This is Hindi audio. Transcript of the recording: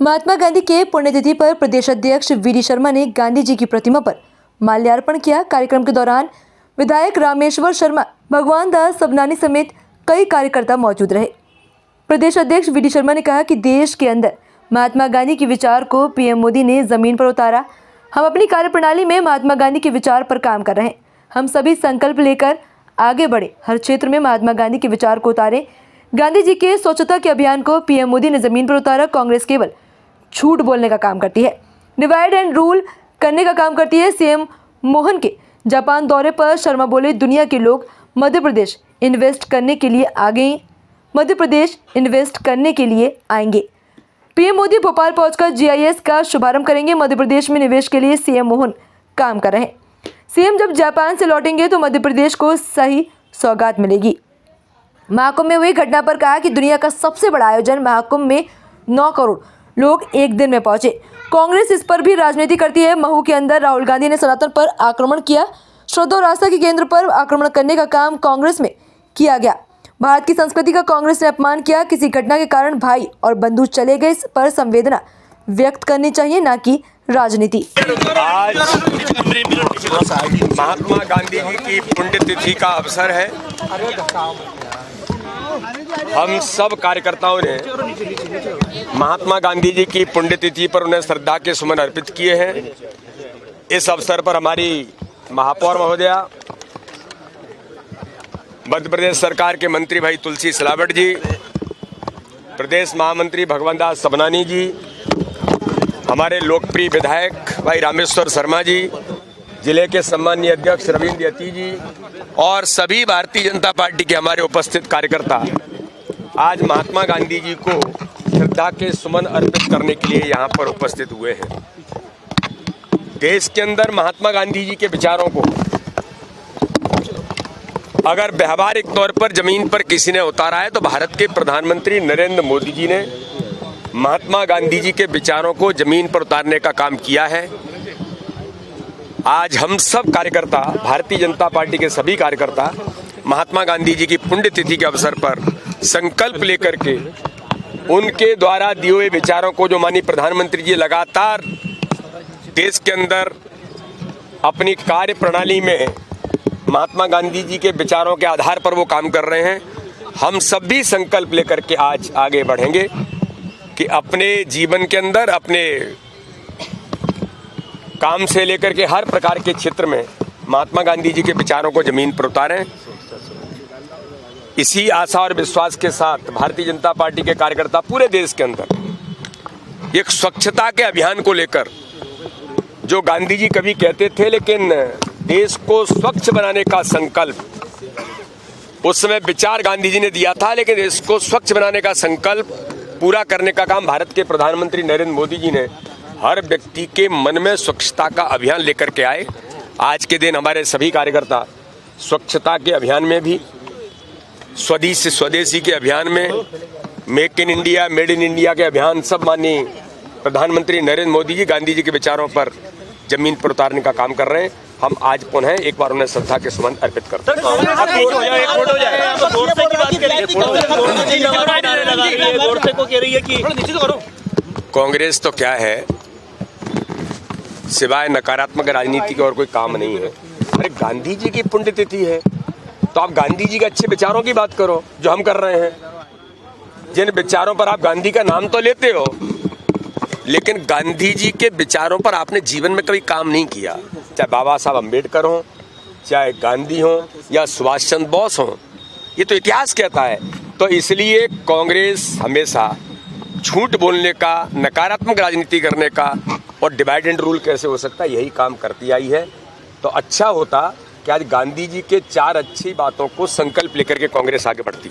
महात्मा गांधी के पुण्यतिथि पर प्रदेश अध्यक्ष वी.डी. शर्मा ने गांधी जी की प्रतिमा पर माल्यार्पण किया। कार्यक्रम के दौरान विधायक रामेश्वर शर्मा, भगवान दास सबनानी समेत कई कार्यकर्ता मौजूद रहे। प्रदेश अध्यक्ष वी.डी. शर्मा ने कहा कि देश के अंदर महात्मा गांधी के विचार को पीएम मोदी ने जमीन पर उतारा। हम अपनी कार्यप्रणाली में महात्मा गांधी के विचार पर काम कर रहे हैं। हम सभी संकल्प लेकर आगे बढ़े, हर क्षेत्र में महात्मा गांधी के विचार को उतारे। गांधी जी के स्वच्छता के अभियान को पीएम मोदी ने जमीन पर उतारा। कांग्रेस केवल झूठ बोलने का काम करती है, डिवाइड एंड रूल करने का काम करती है। सीएम मोहन के जापान दौरे पर शर्मा बोले, दुनिया के लोग मध्य प्रदेश इन्वेस्ट करने के लिए आएंगे। पीएम मोदी भोपाल पहुंचकर जीआईएस का शुभारंभ करेंगे। मध्य प्रदेश में निवेश के लिए सीएम मोहन काम कर रहे हैं। सीएम जब जापान से लौटेंगे तो मध्य प्रदेश को सही सौगात मिलेगी। महाकुंभ में हुई घटना पर कहा कि दुनिया का सबसे बड़ा आयोजन महाकुंभ में 9 करोड़ लोग एक दिन में पहुंचे। कांग्रेस इस पर भी राजनीति करती है। महू के अंदर राहुल गांधी ने सनातन पर आक्रमण किया। श्रद्धा और आस्था के केंद्र पर आक्रमण करने का काम कांग्रेस में किया गया। भारत की संस्कृति का कांग्रेस ने अपमान किया। किसी घटना के कारण भाई और बंधु चले गए, इस पर संवेदना व्यक्त करनी चाहिए, ना कि राजनीति। आज महात्मा गांधी जी की पुण्यतिथि का अवसर है। हम सब कार्यकर्ताओं ने महात्मा गांधी जी की पुण्यतिथि पर उन्हें श्रद्धा के सुमन अर्पित किए हैं। इस अवसर पर हमारी महापौर महोदया, मध्य प्रदेश सरकार के मंत्री भाई तुलसी सिलावट जी, प्रदेश महामंत्री भगवान दास सबनानी जी, हमारे लोकप्रिय विधायक भाई रामेश्वर शर्मा जी, जिले के सम्मानीय अध्यक्ष रविंद्र यति जी और सभी भारतीय जनता पार्टी के हमारे उपस्थित कार्यकर्ता आज महात्मा गांधी जी को श्रद्धा के सुमन अर्पित करने के लिए यहाँ पर उपस्थित हुए हैं। देश के अंदर महात्मा गांधी जी के विचारों को अगर व्यवहारिक तौर पर जमीन पर किसी ने उतारा है तो भारत के प्रधानमंत्री नरेंद्र मोदी जी ने महात्मा गांधी जी के विचारों को जमीन पर उतारने का काम किया है। आज हम सब कार्यकर्ता, भारतीय जनता पार्टी के सभी कार्यकर्ता महात्मा गांधी जी की पुण्यतिथि के अवसर पर संकल्प लेकर के उनके द्वारा दिए हुए विचारों को, जो माननीय प्रधानमंत्री जी लगातार देश के अंदर अपनी कार्य प्रणाली में महात्मा गांधी जी के विचारों के आधार पर वो काम कर रहे हैं, हम सब भी संकल्प लेकर के आज आगे बढ़ेंगे कि अपने जीवन के अंदर, अपने काम से लेकर के हर प्रकार के क्षेत्र में महात्मा गांधी जी के विचारों को जमीन पर उतारें। इसी आशा और विश्वास के साथ भारतीय जनता पार्टी के कार्यकर्ता पूरे देश के अंदर एक स्वच्छता के अभियान को लेकर, जो गांधी जी कभी कहते थे, लेकिन देश को स्वच्छ बनाने का संकल्प उस समय विचार गांधी जी ने दिया था, लेकिन देश को स्वच्छ बनाने का संकल्प पूरा करने का काम भारत के प्रधानमंत्री नरेंद्र मोदी जी ने हर व्यक्ति के मन में स्वच्छता का अभियान लेकर के आए। आज के दिन हमारे सभी कार्यकर्ता स्वच्छता के अभियान में भी, स्वदेश से स्वदेशी के अभियान में, make in India, made in India के अभियान, सब माननीय प्रधानमंत्री नरेंद्र मोदी जी गांधी जी के विचारों पर जमीन पर उतारने का काम कर रहे हैं। हम आज पुनः एक बार उन्हें श्रद्धा के सुमन अर्पित करते हैं। कांग्रेस तो क्या है, सिवाय नकारात्मक राजनीति के और कोई काम नहीं है। अरे गांधी जी की पुण्यतिथि है तो आप गांधी जी के अच्छे विचारों की बात करो, जो हम कर रहे हैं। जिन विचारों पर आप गांधी का नाम तो लेते हो, लेकिन गांधी जी के विचारों पर आपने जीवन में कभी काम नहीं किया। चाहे बाबा साहब अम्बेडकर हों, चाहे गांधी हों या सुभाष चंद्र बोस हों, ये तो इतिहास कहता है। तो इसलिए कांग्रेस हमेशा झूठ बोलने का, नकारात्मक राजनीति करने का और डिवाइड एंड रूल कैसे हो सकता है, यही काम करती आई है। तो अच्छा होता कि आज गांधी जी के 4 अच्छी बातों को संकल्प लेकर के कांग्रेस आगे बढ़ती।